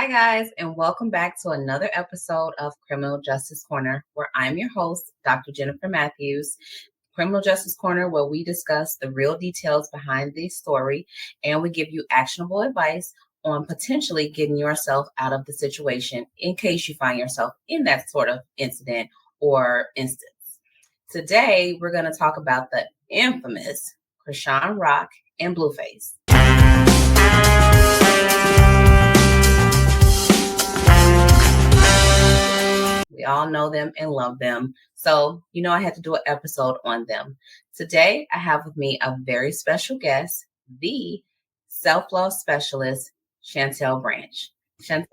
Hi, guys, and welcome back to another episode of Criminal Justice Corner, where I'm your host, Dr. Jennifer Matthews. Criminal Justice Corner, where we discuss the real details behind the story and we give you actionable advice on potentially getting yourself out of the situation in case you find yourself in that sort of incident or instance. Today, we're going to talk about the infamous Chrisean Rock and Blueface. We all know them and love them. So, I had to do an episode on them. Today, I have with me a very special guest, the self-love specialist, Chantelle Branch. Chantelle,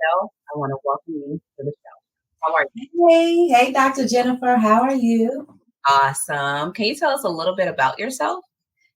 I want to welcome you to the show. How are you? Hey, Dr. Jennifer, how are you? Awesome. Can you tell us a little bit about yourself?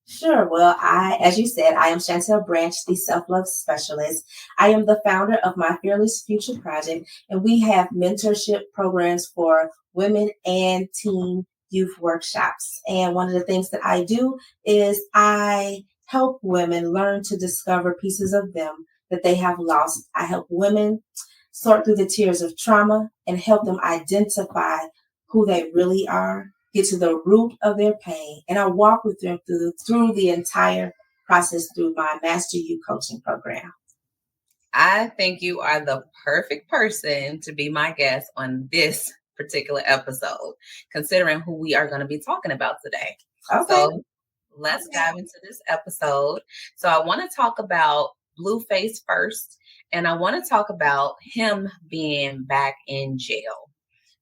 Sure. Well, as you said, I am Chantelle Branch, the self-love specialist. I am the founder of My Fearless Future Project, and we have mentorship programs for women and teen youth workshops. And one of the things that I do is I help women learn to discover pieces of them that they have lost. I help women sort through the tears of trauma and help them identify who they really are, get to the root of their pain, and I walk with them through the entire process through my Master You coaching program. I think you are the perfect person to be my guest on this particular episode, considering who we are going to be talking about today. Okay. So let's dive into this episode. So I want to talk about Blueface first, and I want to talk about him being back in jail.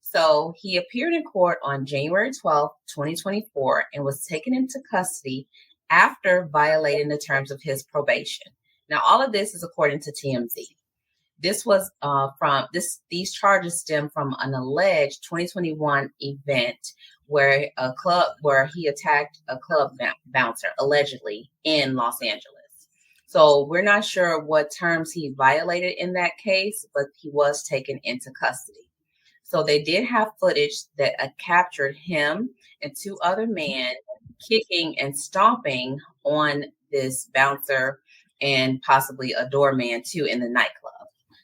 So he appeared in court on January 12th, 2024, and was taken into custody after violating the terms of his probation. Now, all of this is according to TMZ. This was these charges stem from an alleged 2021 event where he attacked a club bouncer allegedly in Los Angeles. So we're not sure what terms he violated in that case, but he was taken into custody. So they did have footage that captured him and two other men kicking and stomping on this bouncer and possibly a doorman too in the nightclub.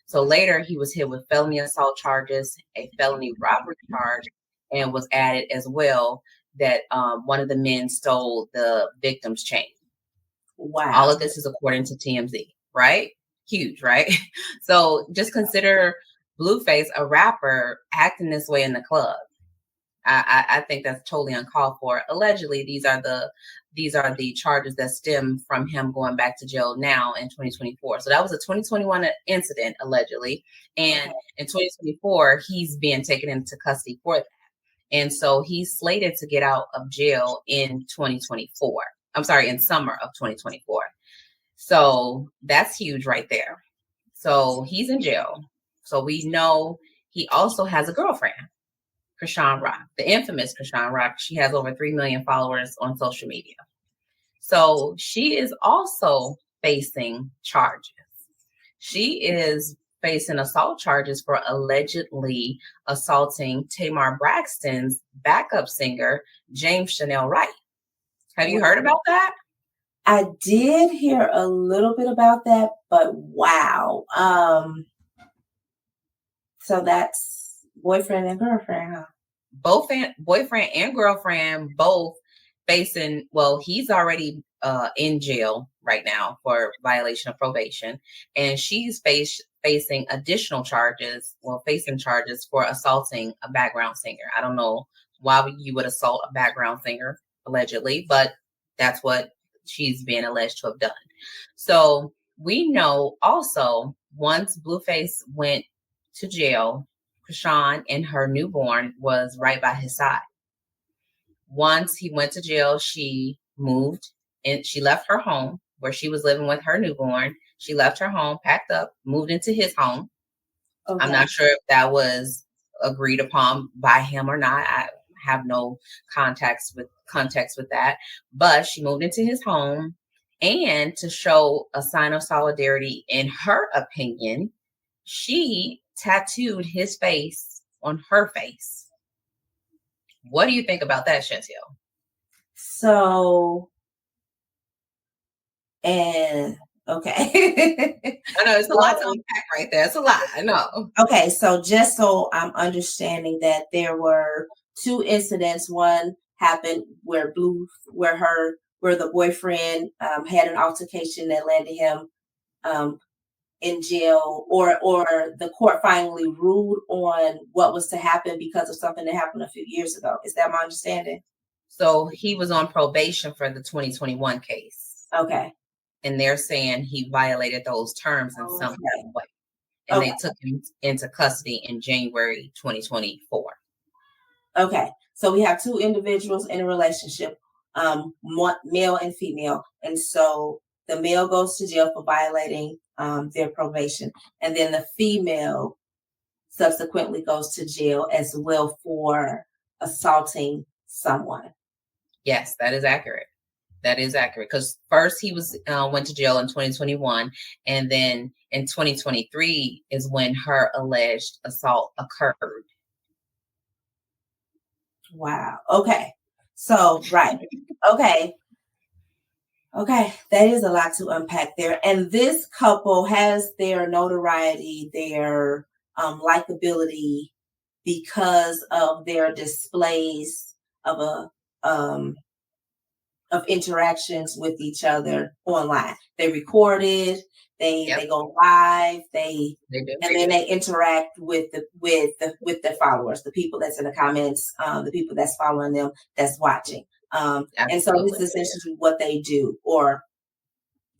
So later he was hit with felony assault charges, a felony robbery charge, and was added as well that one of the men stole the victim's chain. Wow. All of this is according to TMZ, right? Huge, right? So just consider Blueface, a rapper, acting this way in the club. I think that's totally uncalled for. Allegedly, these are the charges that stem from him going back to jail now in 2024. So that was a 2021 incident, allegedly. And in 2024, he's being taken into custody for that. And so he's slated to get out of jail in 2024. I'm sorry, in summer of 2024. So that's huge right there. So he's in jail. So we know he also has a girlfriend, Chrisean Rock, the infamous Chrisean Rock. She has over 3 million followers on social media. So she is also facing charges. She is facing assault charges for allegedly assaulting Tamar Braxton's backup singer, James Chanel Wright. Have you heard about that? I did hear a little bit about that, but wow. So that's boyfriend and girlfriend, huh? Both boyfriend and girlfriend, both facing, well, he's already in jail right now for violation of probation. And she's facing additional charges, facing charges for assaulting a background singer. I don't know why you would assault a background singer, allegedly, but that's what she's being alleged to have done. So we know also once Blueface went to jail, Chrisean and her newborn was right by his side. Once he went to jail, she moved and she left her home where she was living with her newborn. She left her home, packed up, moved into his home. Okay. I'm not sure if that was agreed upon by him or not. I have no context with that, but she moved into his home, and to show a sign of solidarity, in her opinion, she tattooed his face on her face. What do you think about that, Chantelle? So, and Okay. I know it's a lot to So, unpack right there. It's a lot. I know. okay, so just so I'm understanding that there were two incidents. One happened where the boyfriend had an altercation that landed him um, in jail, or the court finally ruled on what was to happen because of something that happened a few years ago. Is that my understanding? So he was on probation for the 2021 case. Okay. And they're saying he violated those terms in some Okay. way. And they took him into custody in January 2024. Okay. So we have two individuals in a relationship, male and female. And so the male goes to jail for violating their probation. And then the female subsequently goes to jail as well for assaulting someone. Yes, that is accurate. That is accurate, because first he went to jail in 2021, and then in 2023 is when her alleged assault occurred. Wow. Okay. So, right. Okay. Okay. That is a lot to unpack there. And this couple has their notoriety, their likability because of their displays of of interactions with each other online. They record it, they go live, They do. and then they interact with the followers, the people that's in the comments, the people that's following them, that's watching. And so this is essentially what they do, or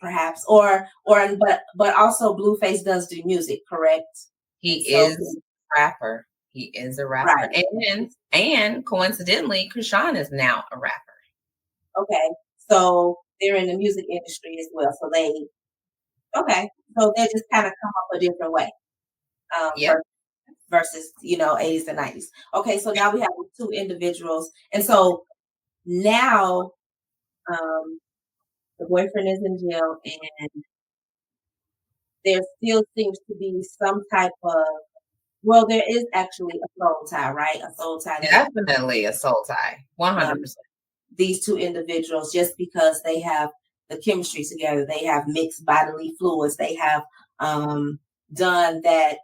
perhaps, but also Blueface does do music, correct? He is a rapper. He is a rapper. Right. And coincidentally, Chrisean is now a rapper. Okay. So they're in the music industry as well. So they just kind of come up a different way. Versus, 80s and 90s. Okay, so now we have two individuals. And so now the boyfriend is in jail, and there still seems to be some type of, well, there is actually a soul tie, right? A soul tie. Definitely a soul tie. 100%. These two individuals, just because they have the chemistry together, they have mixed bodily fluids, they have done that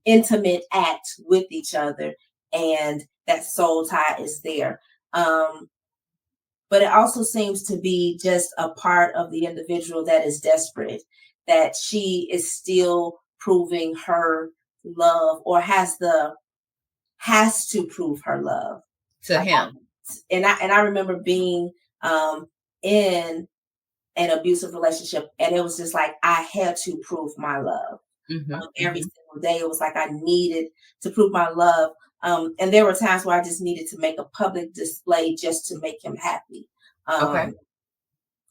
intimate act with each other, and that soul tie is there. But it also seems to be just a part of the individual that is desperate, that she is still proving her love, or has to prove her love to him. And I remember being in an abusive relationship, and it was just like I had to prove my love. Every single day. It was like I needed to prove my love. And there were times where I just needed to make a public display just to make him happy.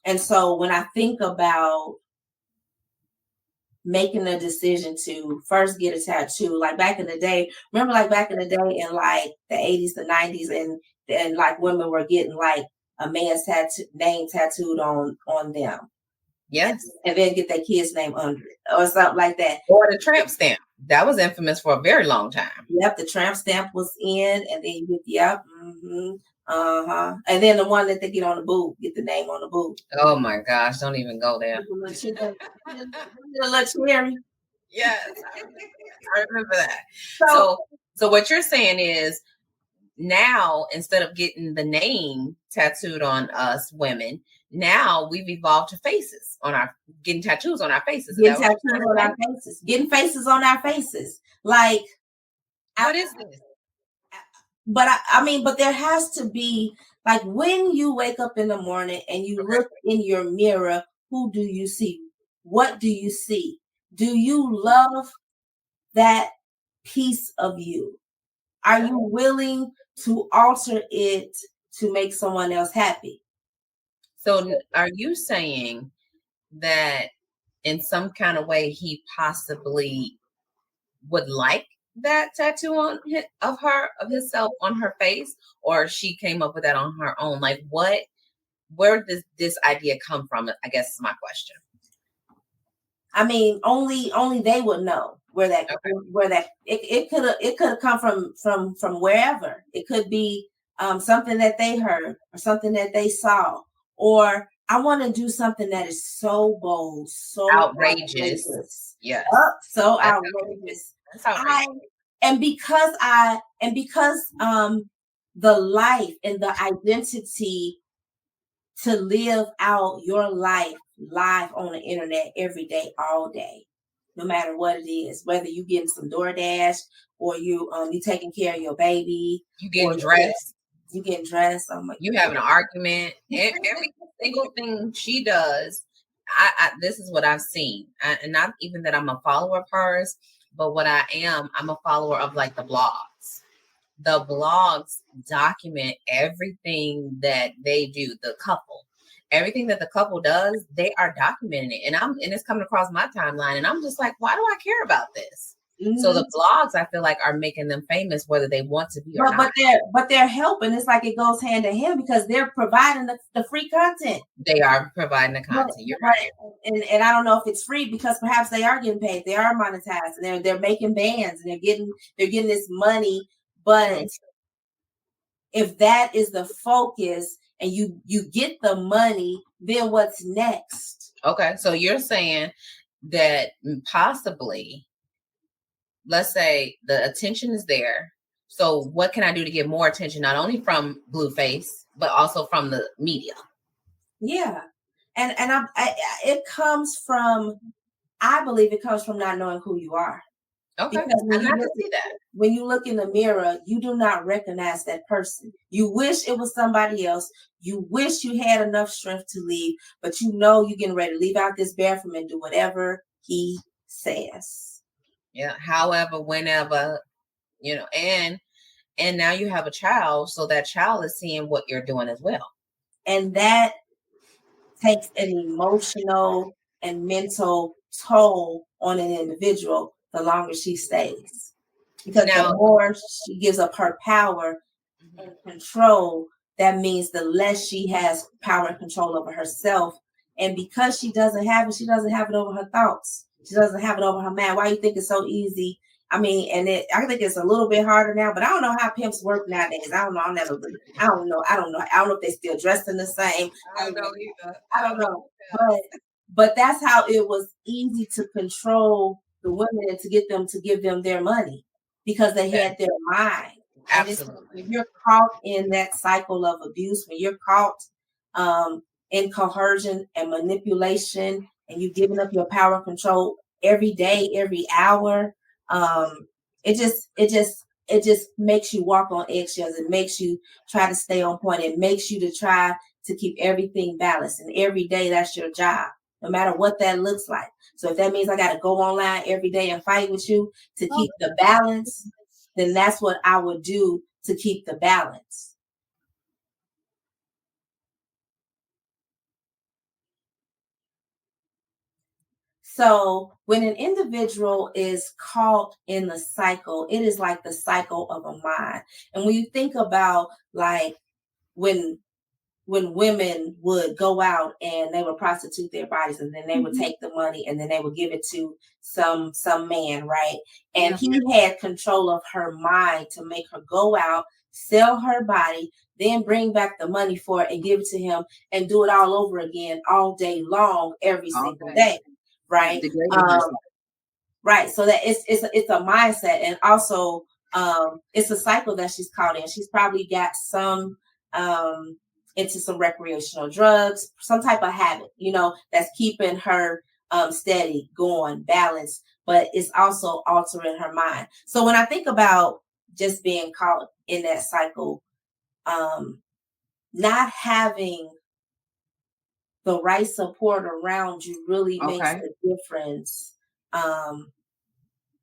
And so when I think about making a decision to first get a tattoo, like back in the day, remember like back in the day in like the 80s, the 90s, and like women were getting like a man's name tattooed on them. Yes. And then get their kid's name under it or something like that. Or the tramp stamp. That was infamous for a very long time. Yep, the tramp stamp was in, and then you get and then the one that they get on the boob, get the name on the boob. Oh my gosh, don't even go there. Yes, I remember that. So what you're saying is, now instead of getting the name tattooed on us women, now we've evolved to faces getting tattoos on our faces. Getting tattoos on our faces. Getting faces on our faces. Like, what is this? But I mean, but there has to be, like, when you wake up in the morning and you look in your mirror, who do you see? What do you see? Do you love that piece of you? Are you willing to alter it to make someone else happy? So are you saying that in some kind of way he possibly would like that tattoo of himself on her face, or she came up with that on her own? Like, where does this idea come from? I guess is my question. I mean, only they would know where that it could have come from wherever. It could be something that they heard, or something that they saw, or I want to do something that is so bold, so Outrageous. outrageous. Yes. So That's outrageous. That's outrageous. Because the life and the identity to live out your life live on the internet every day, all day, no matter what it is, whether you getting some DoorDash or you taking care of your baby, You or getting dressed. you getting dressed. I'm like, You having an argument. Every single thing she does, this is what I've seen. And not even that I'm a follower of hers, but what I'm a follower of like the blogs. The blogs document everything that they do, the couple. Everything that the couple does, they are documenting it. And it's coming across my timeline. And I'm just like, why do I care about this? mm-hmm. So the blogs, I feel like, are making them famous, whether they want to be or not. But they're helping. It's like it goes hand in hand because they're providing the free content. They are providing the content. You're right. And I don't know if it's free because perhaps they are getting paid. They are monetized, and they're making bands, and they're getting this money. But if that is the focus and you get the money, then what's next? Okay, so you're saying that possibly, let's say the attention is there. So what can I do to get more attention, not only from Blueface, but also from the media? Yeah. And it comes from, I believe it comes from not knowing who you are. Okay. Because when you look in the mirror, you do not recognize that person. You wish it was somebody else. You wish you had enough strength to leave, but you know you're getting ready to leave out this bathroom and do whatever he says. Yeah. However, whenever, and now you have a child, so that child is seeing what you're doing as well. And that takes an emotional and mental toll on an individual the longer she stays. Because the more she gives up her power and control, that means the less she has power and control over herself. And because she doesn't have it over her thoughts. She doesn't have it over her mind. Why you think it's so easy? I mean, I think it's a little bit harder now, but I don't know how pimps work nowadays. I don't know. I don't know. I don't know if they still dressed in the same. I don't know either. I don't know. But that's how it was easy to control the women and to get them to give them their money because they had their mind. Absolutely. When you're caught in that cycle of abuse, when you're caught in coercion and manipulation, and you giving up your power control every day, every hour, it just makes you walk on eggshells. It makes you try to stay on point. It makes you to try to keep everything balanced. And every day, that's your job, no matter what that looks like. So if that means I got to go online every day and fight with you to keep the balance, then that's what I would do to keep the balance. So when an individual is caught in the cycle, it is like the cycle of a mind. And when you think about like when women would go out and they would prostitute their bodies, and then they would take the money and then they would give it to some man, right? And he had control of her mind to make her go out, sell her body, then bring back the money for it and give it to him and do it all over again all day long, every single day, right? Right. So that it's a mindset, and also it's a cycle that she's caught in. She's probably got some into some recreational drugs, some type of habit, that's keeping her steady, going, balanced, but it's also altering her mind. So when I think about just being caught in that cycle, not having the right support around you really makes a difference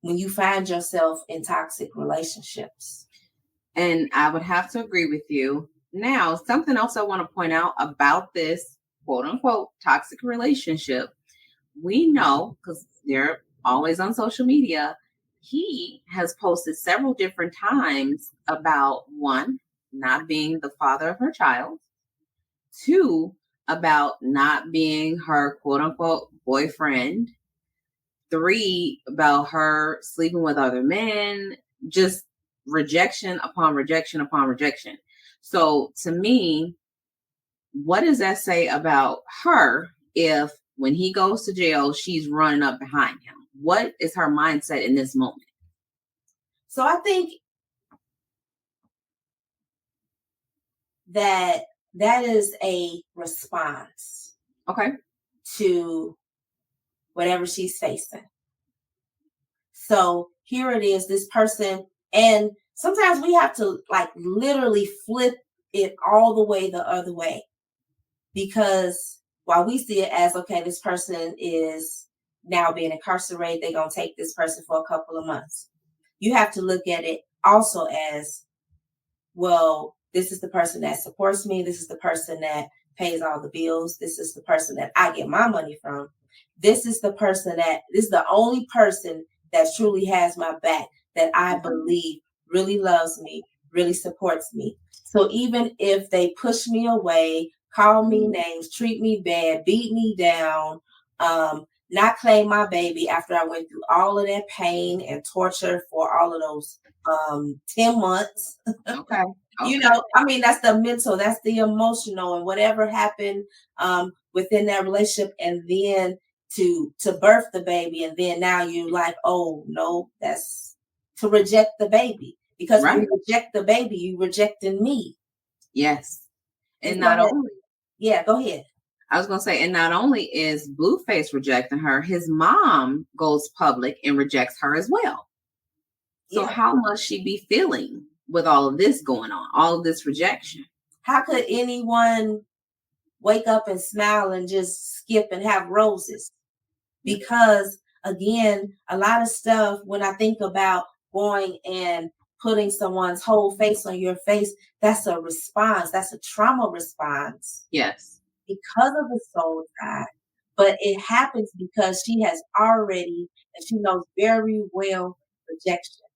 when you find yourself in toxic relationships. And I would have to agree with you. Now, something else I want to point out about this quote unquote toxic relationship, we know because they're always on social media, he has posted several different times about one, not being the father of her child, two, about not being her quote unquote boyfriend, three, about her sleeping with other men, just rejection upon rejection upon rejection. So to me, what does that say about her if when he goes to jail, she's running up behind him? What is her mindset in this moment? So I think that is a response, Okay. to whatever she's facing. So here it is, this person, and sometimes we have to like literally flip it all the way the other way, because while we see it as, okay, this person is now being incarcerated, they're going to take this person for a couple of months. You have to look at it also as, well, this is the person that supports me. This is the person that pays all the bills. This is the person that I get my money from. This is the only person that truly has my back, that I believe really loves me, really supports me. So even if they push me away, call me names, treat me bad, beat me down, not claim my baby after I went through all of that pain and torture for all of those 10 months. Okay. You know, I mean, that's the mental, that's the emotional, and whatever happened within that relationship, and then to birth the baby, and then now you like, oh no, that's to reject the baby, because when you reject the baby, you rejecting me. Yes. And not only, yeah, go ahead. I was going to say, and not only is Blueface rejecting her, his mom goes public and rejects her as well. So how must she be feeling with all of this going on, all of this rejection? How could anyone wake up and smile and just skip and have roses? Because again, a lot of stuff, when I think about going and putting someone's whole face on your face, that's a response. That's a trauma response. Yes. Because of the soul tie. But it happens because she has already, and she knows very well, rejection.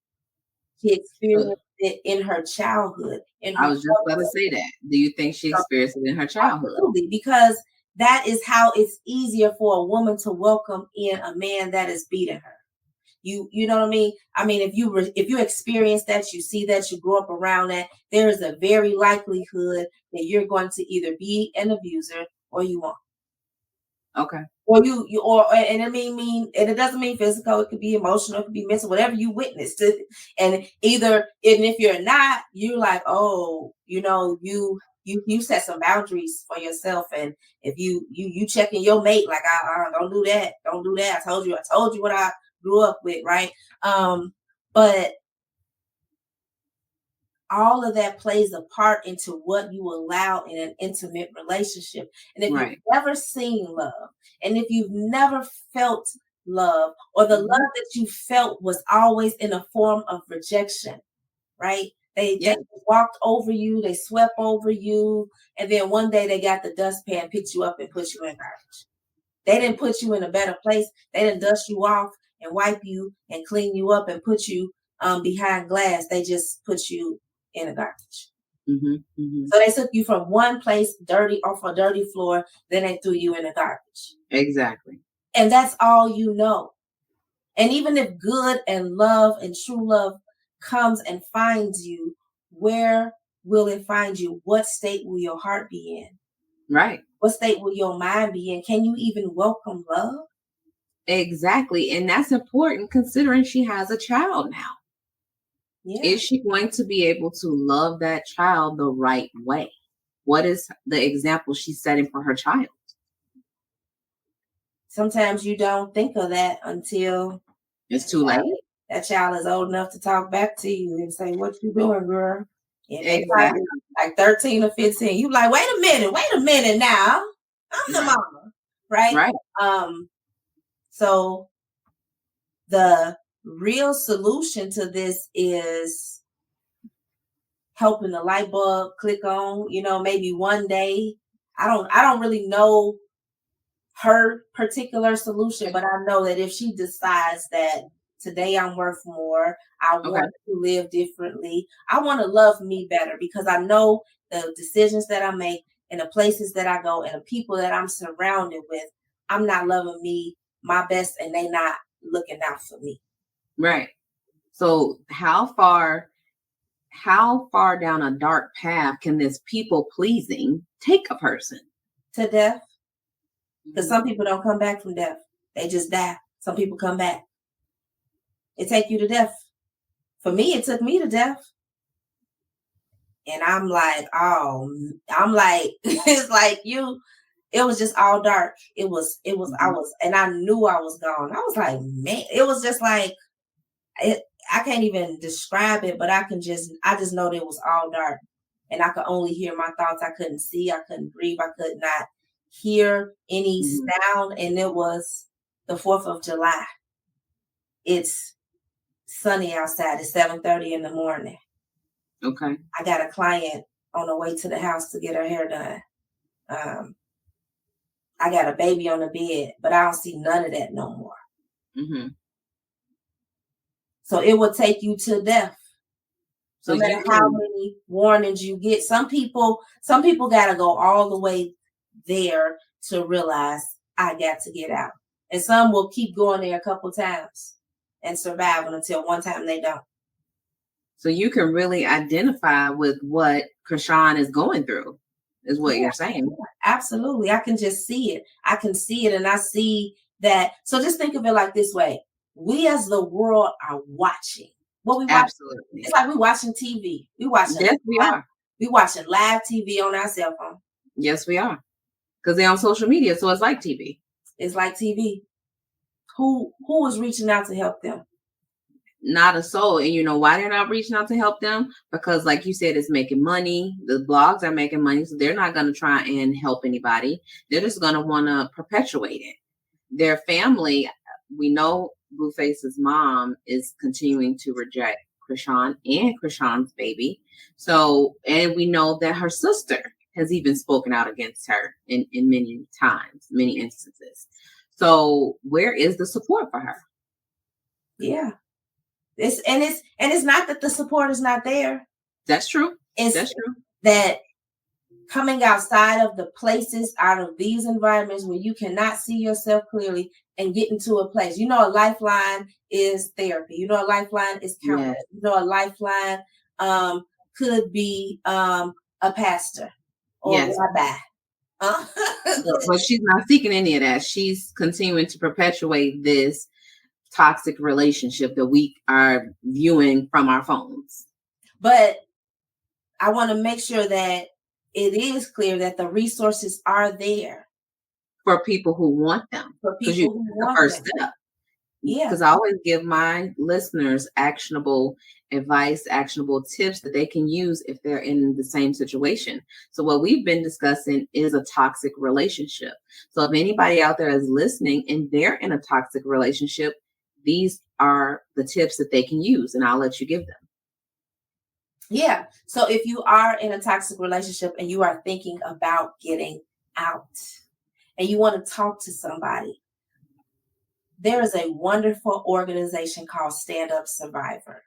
She experienced it in her childhood. I was just about to say that. Do you think she experienced it in her childhood? Absolutely, because that is how it's easier for a woman to welcome in a man that is beating her. You know what I mean? I mean, if you experience that, you see that, you grew up around that, there is a very likelihood that you're going to either be an abuser or you won't. Okay. Or and it doesn't mean physical, it could be emotional, it could be mental, whatever you witnessed. And if you're not, you're like, oh, you know, you set some boundaries for yourself. And if you checking your mate, like, don't do that. I told you what I grew up with, right? But all of that plays a part into what you allow in an intimate relationship. And if you've never seen love, and if you've never felt love, or the love that you felt was always in a form of rejection, right? They walked over you, they swept over you, and then one day they got the dustpan, picked you up, and put you in garbage. They didn't put you in a better place. They didn't dust you off and wipe you and clean you up and put you behind glass. They just put you in a garbage. So they took you from one place, dirty, off a dirty floor, then they threw you in a garbage. Exactly. And that's all you know. And even if good and love and true love comes and finds you, where will it find you? What state will your heart be in? Right. What state will your mind be in? Can you even welcome love? Exactly. And that's important considering she has a child now. Yeah. Is she going to be able to love that child the right way? What is the example she's setting for her child? Sometimes you don't think of that until it's too late. That child is old enough to talk back to you and say, "What you doing, girl?" And exactly. Like 13 or 15. You like, wait a minute now. I'm the mama. Right? So the real solution to this is helping the light bulb click on, maybe one day. I don't really know her particular solution, but I know that if she decides that today I'm worth more, I want to live differently, I want to love me better, because I know the decisions that I make and the places that I go and the people that I'm surrounded with, I'm not loving me my best and they not looking out for me. Right. So how far how far down a dark path can this people pleasing take a person? To death. Because some people don't come back from death. They just die. Some people come back. It take you to death. For me, it took me to death. And I'm like, it's like it was just all dark. It was, and I knew I was gone. I was like, man, it was just like, I can't even describe it, but I just know that it was all dark. And I could only hear my thoughts. I couldn't see, I couldn't breathe, I could not hear any sound. And it was the 4th of July. It's sunny outside. It's 7:30 in the morning. Okay. I got a client on the way to the house to get her hair done. I got a baby on the bed, but I don't see none of that no more. Mm-hmm. So it will take you to death. So no matter how many warnings you get, some people got to go all the way there to realize I got to get out. And some will keep going there a couple times and surviving until one time they don't. So you can really identify with what Chrisean is going through, is what you're saying. Yeah, absolutely. I can just see it. I can see it, and I see that. So just think of it like this way. We as the world are watching. What we watch, absolutely. It's like we're watching TV. We watching. Yes, we are. We watching live TV on our cell phone. Yes, we are. Because they're on social media, so it's like TV. It's like TV. Who is reaching out to help them? Not a soul. And you know why they're not reaching out to help them? Because like you said, it's making money. The blogs are making money. So they're not going to try and help anybody. They're just going to want to perpetuate it. Their family, we know Blueface's mom is continuing to reject Chrisean and Chrisean's baby. So, and we know that her sister has even spoken out against her in many times, many instances. So where is the support for her? Yeah. It's not that the support is not there. That's true. That's true. That coming outside of the places, out of these environments where you cannot see yourself clearly and get into a place. You know, a lifeline is therapy. You know, a lifeline is counseling. Yes. You know, a lifeline could be a pastor or a rabbi. But she's not seeking any of that. She's continuing to perpetuate this toxic relationship that we are viewing from our phones. But I want to make sure that it is clear that the resources are there for people who want them. For people who want the first step. Yeah. Because I always give my listeners actionable advice, actionable tips that they can use if they're in the same situation. So what we've been discussing is a toxic relationship. So if anybody out there is listening and they're in a toxic relationship, these are the tips that they can use, and I'll let you give them. Yeah. So if you are in a toxic relationship and you are thinking about getting out and you want to talk to somebody, there is a wonderful organization called Stand Up Survivor.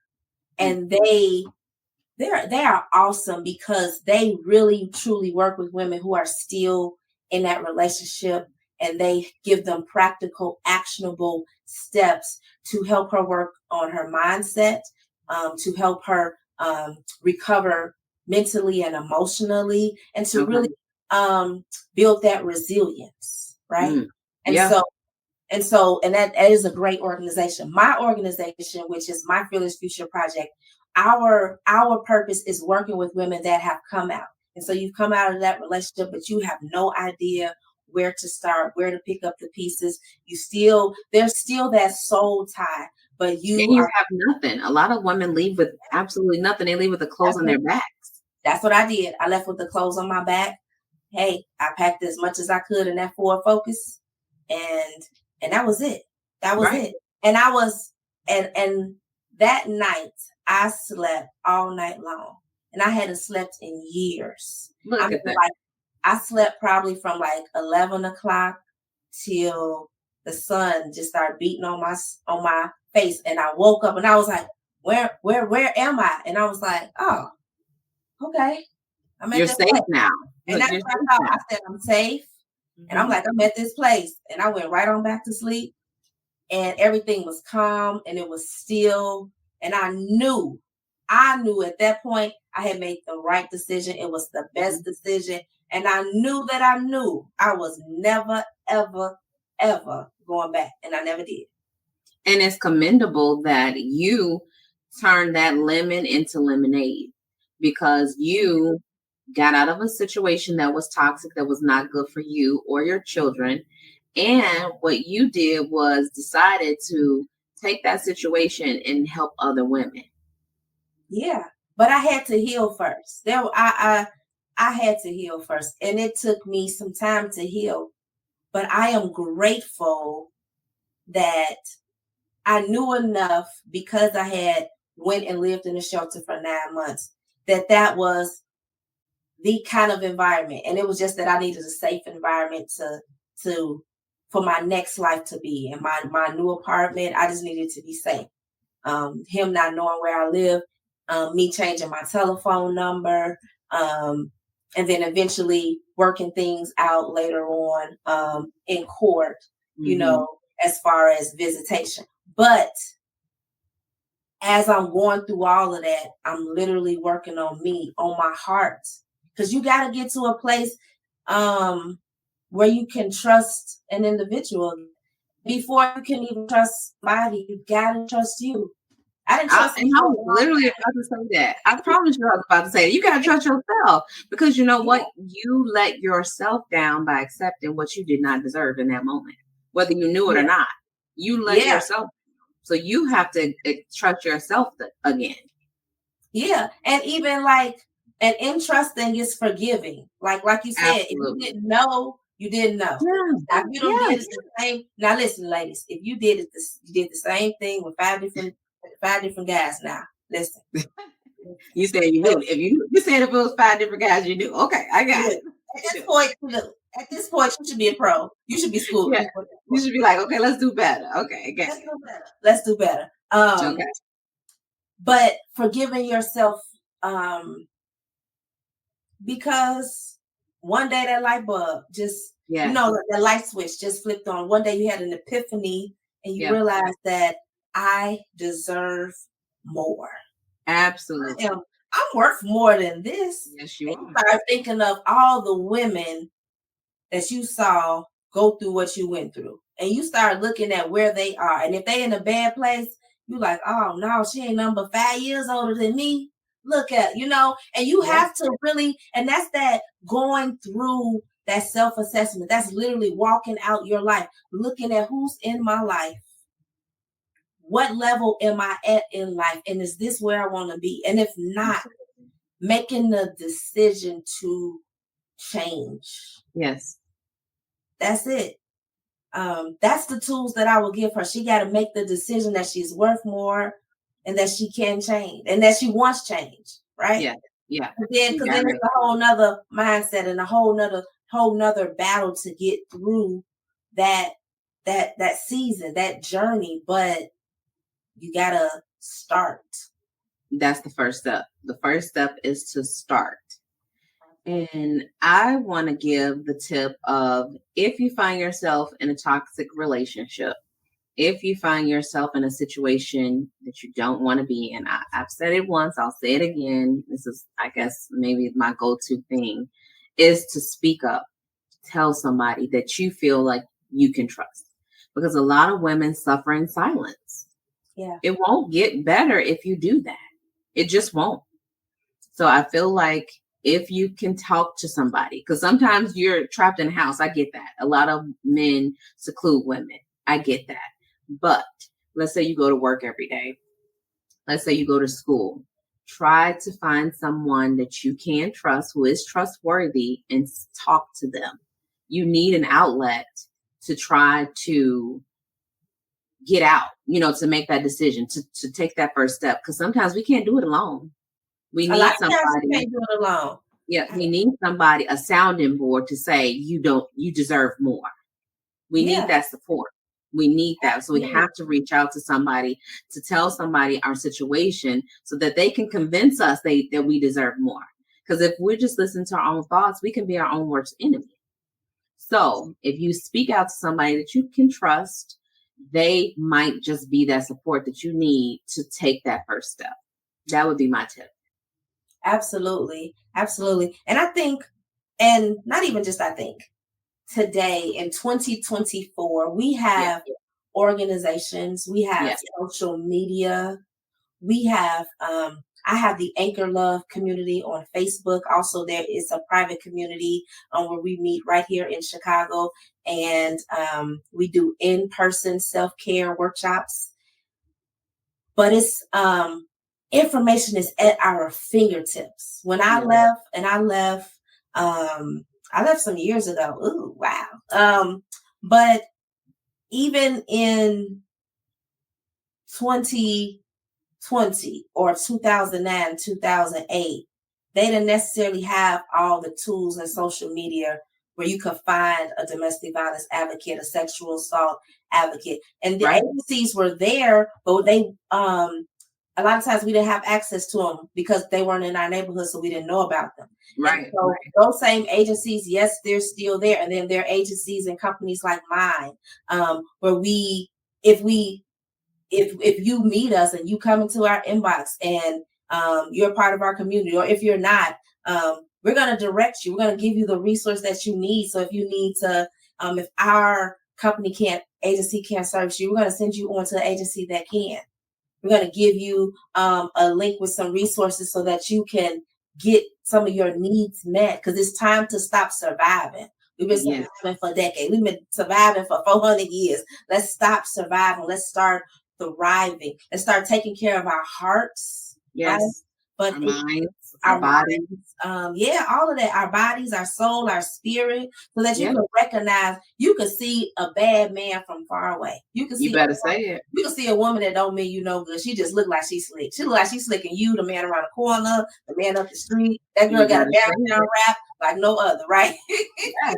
And they are awesome because they really truly work with women who are still in that relationship, and they give them practical, actionable steps to help her work on her mindset, to help her recover mentally and emotionally, and to really build that resilience, right? And that is a great organization. My organization, which is My Fearless Future Project, our purpose is working with women that have come out. And so you've come out of that relationship, but you have no idea where to start, where to pick up the pieces. There's still that soul tie, but you have nothing. A lot of women leave with absolutely nothing. They leave with the clothes on their backs. That's what I did. I left with the clothes on my back. Hey, I packed as much as I could in that Ford Focus, and that was it. That was it. And I was, and that night I slept all night long, and I hadn't slept in years. I slept probably from like 11 o'clock till the sun just started beating on my face, and I woke up and I was like, where am I? And I was like, oh, okay, you're safe place now. And that's what I thought. I said, I'm safe. And I'm like, I'm at this place. And I went right on back to sleep. And everything was calm and it was still. And I knew I knew at that point I had made the right decision. It was the best decision. And I knew that I knew I was never, ever, ever going back. And I never did. And it's commendable that you turned that lemon into lemonade, because you got out of a situation that was toxic, that was not good for you or your children. And what you did was decided to take that situation and help other women. Yeah, but I had to heal first. I had to heal first, and it took me some time to heal. But I am grateful that I knew enough, because I had went and lived in a shelter for 9 months, that was the kind of environment, and it was just that I needed a safe environment to for my next life to be in my new apartment. I just needed to be safe. Him not knowing where I live, me changing my telephone number, and then eventually working things out later on in court, as far as visitation. But as I'm going through all of that, I'm literally working on me, on my heart, because you got to get to a place where you can trust an individual. Before you can even trust somebody, you got to trust you. I didn't trust and I was literally about to say that. I promise you I was about to say that. You got to trust yourself, because you know what? You let yourself down by accepting what you did not deserve in that moment, whether you knew it or not. You let yourself. So you have to trust yourself again. Yeah. And even and in trusting is forgiving. Like you said, if you didn't know, you didn't know. Yeah. Now, if you don't did the same. Now listen, ladies, if you did you did the same thing with five different guys. Now listen. You said you knew. If you said if it was 5 different guys, you knew. Okay, I got it. At this point, you should be a pro. You should be schooled. Yeah. You should be like, okay, let's do better. Okay, let's do better. Okay. But forgiving yourself, because one day that light bulb just, the light switch just flipped on. One day you had an epiphany and you realized that I deserve more. Absolutely. I'm worth more than this. Yes, you are. You start thinking of all the women that you saw go through what you went through. And you start looking at where they are. And if they in a bad place, you like, oh no, she ain't number 5 years older than me. Look at, and you have to really, and that's that going through that self-assessment. That's literally walking out your life, looking at who's in my life. What level am I at in life? And is this where I want to be? And if not, making the decision to change. Yes. That's it. That's the tools that I will give her. She got to make the decision that she's worth more and that she can change and that she wants change. Right? Yeah. Yeah. Because then it's a whole nother mindset and a whole nother battle to get through that season, that journey. But you gotta start. That's the first step. The first step is to start. And I want to give the tip of, if you find yourself in a toxic relationship, if you find yourself in a situation that you don't want to be in, I've said it once, I'll say it again. This is, I guess, maybe my go-to thing, is to speak up. Tell somebody that you feel like you can trust. Because a lot of women suffer in silence. Yeah. It won't get better if you do that. It just won't. So I feel like if you can talk to somebody, because sometimes you're trapped in a house. I get that. A lot of men seclude women. I get that. But let's say you go to work every day. Let's say you go to school. Try to find someone that you can trust, who is trustworthy, and talk to them. You need an outlet to try to get out, to make that decision, to take that first step. Because sometimes we can't do it alone. We need somebody. We can't do it alone. Yeah, we need somebody, a sounding board to say you deserve more. We need that support. We need that. So we have to reach out to somebody, to tell somebody our situation so that they can convince us that we deserve more. Because if we're just listening to our own thoughts, we can be our own worst enemy. So if you speak out to somebody that you can trust, they might just be that support that you need to take that first step. That would be my tip. Absolutely. Absolutely. And I think, and not even just I think, today in 2024, we Yeah. have organizations, we have Yeah. social media, we have I have the Anchor Love community on Facebook. Also, there is a private community where we meet right here in Chicago, and we do in-person self-care workshops. But it's information is at our fingertips. When I left, and I left some years ago. Ooh, wow. But even in 2020 or 2009, 2008, they didn't necessarily have all the tools in social media where you could find a domestic violence advocate, a sexual assault advocate. And the agencies were there, but they a lot of times we didn't have access to them because they weren't in our neighborhood, so we didn't know about them. Right. And so those same agencies, yes, they're still there. And then there are agencies and companies like mine, where if you meet us and you come into our inbox and you're part of our community, or if you're not, we're going to direct you. We're going to give you the resource that you need. So if you need to, if our agency can't service you, we're going to send you on to an agency that can. We're going to give you a link with some resources so that you can get some of your needs met, because it's time to stop surviving. We've been surviving for decades. We've been surviving for 400 years. Let's stop surviving. Let's start thriving. Let's start taking care of our hearts. Yes. Right? But our minds, our bodies. All of that. Our bodies, our soul, our spirit, so that you can recognize, you can see a bad man from far away. You can see. You better say it. You can see a woman that don't mean you no good. She just look like she's slick. She look like she's slicking you, the man around the corner, the man up the street. That girl got a downtown rap like no other, right? Yeah,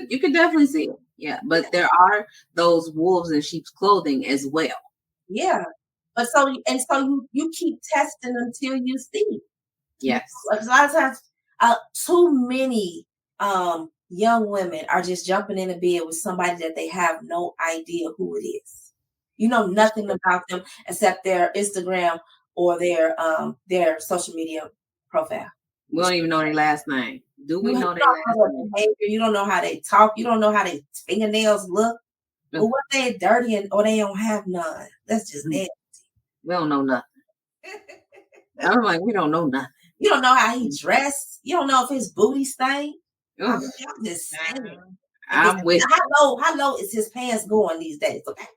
you could definitely see it. Yeah, but there are those wolves in sheep's clothing as well. Yeah, but you keep testing until you see. Yes, a lot of times, too many young women are just jumping in a bed with somebody that they have no idea who it is. You know nothing about them except their Instagram or their social media profile. We don't even know their last name. Do we know their last name? You don't know how they talk. You don't know how their fingernails look. But what they dirty or they don't have none. That's just nasty. We don't know nothing. I'm like, we don't know nothing. You don't know how he dressed. You don't know if his booty stank. I'm just saying. I'm with you. How low is his pants going these days? Okay.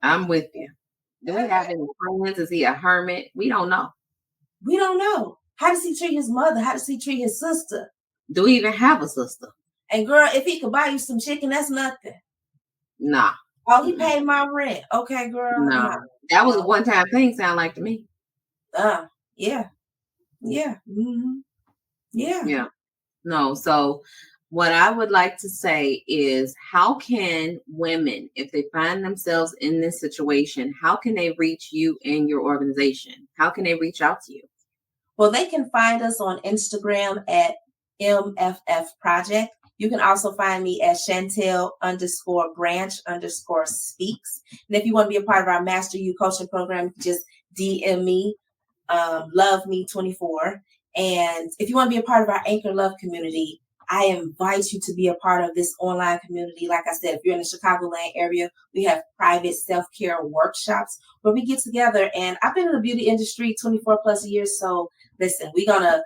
I'm with you. Do we have any friends? Is he a hermit? We don't know. We don't know. How does he treat his mother? How does he treat his sister? Do we even have a sister? And girl, if he could buy you some chicken, that's nothing. Nah. Oh, he paid my rent. Okay, girl. No. That was a one-time thing, sound like to me. Yeah. Yeah. Mm-hmm. Yeah. No. So what I would like to say is, how can women, if they find themselves in this situation, how can they reach you and your organization? How can they reach out to you? Well, they can find us on Instagram at MFF Project. You can also find me at Chantelle_branch_speaks. And if you want to be a part of our Master You Coaching Program, just DM me, Love Me 24. And if you want to be a part of our Anchor Love community, I invite you to be a part of this online community. Like I said, if you're in the Chicagoland area, we have private self-care workshops where we get together. And I've been in the beauty industry 24 plus years. So listen, we're gonna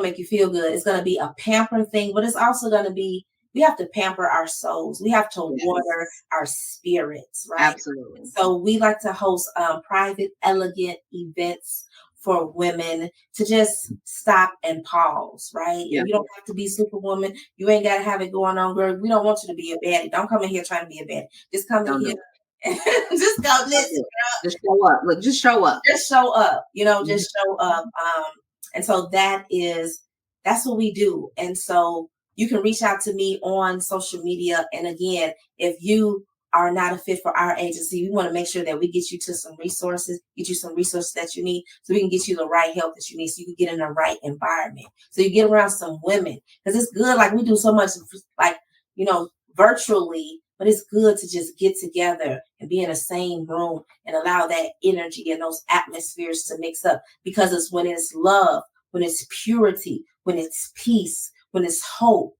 make you feel good. It's gonna be a pampering thing, but it's also gonna be, we have to pamper our souls. We have to water our spirits, right? Absolutely. So we like to host private, elegant events for women to just stop and pause, right? Yeah. You don't have to be Superwoman. You ain't got to have it going on, girl. We don't want you to be a baddie. Don't come in here trying to be a baddie. Just come in here. Just go listen, girl. Just show up. Look, just show up. Just show up. Just show up. And so that's what we do. And so you can reach out to me on social media. And again, if you are not a fit for our agency, we want to make sure that we get you some resources that you need, so we can get you the right help that you need, so you can get in the right environment, so you get around some women, because it's good. Like, we do so much, like, virtually, but it's good to just get together and be in the same room and allow that energy and those atmospheres to mix up, because it's when it's love, when it's purity, when it's peace, when it's hope,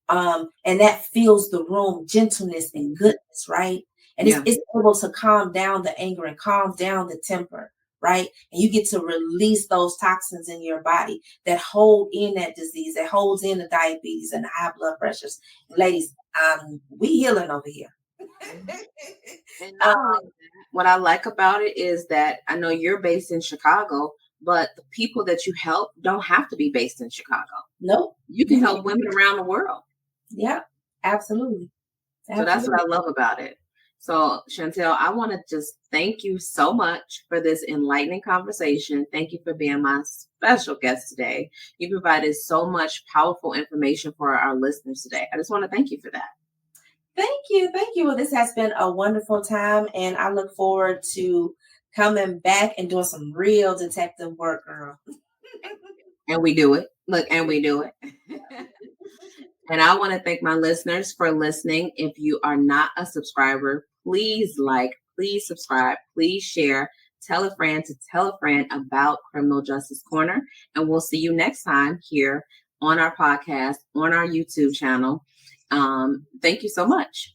and that fills the room, gentleness and goodness, right? And it's able to calm down the anger and calm down the temper, right? And you get to release those toxins in your body that hold in that disease, that holds in the diabetes and the high blood pressures. Ladies, we healing over here. And not only that, what I like about it is that I know you're based in Chicago, but the people that you help don't have to be based in Chicago. Nope. You can help women around the world. Yeah, absolutely. So that's what I love about it. So, Chantelle, I want to just thank you so much for this enlightening conversation. Thank you for being my special guest today. You provided so much powerful information for our listeners today. I just want to thank you for that. Thank you. Thank you. Well, this has been a wonderful time, and I look forward to coming back and doing some real detective work, girl. And we do it. Look, and we do it. And I want to thank my listeners for listening. If you are not a subscriber, please like, please subscribe, please share, tell a friend to tell a friend about Criminal Justice Corner. And we'll see you next time here on our podcast, on our YouTube channel. Thank you so much.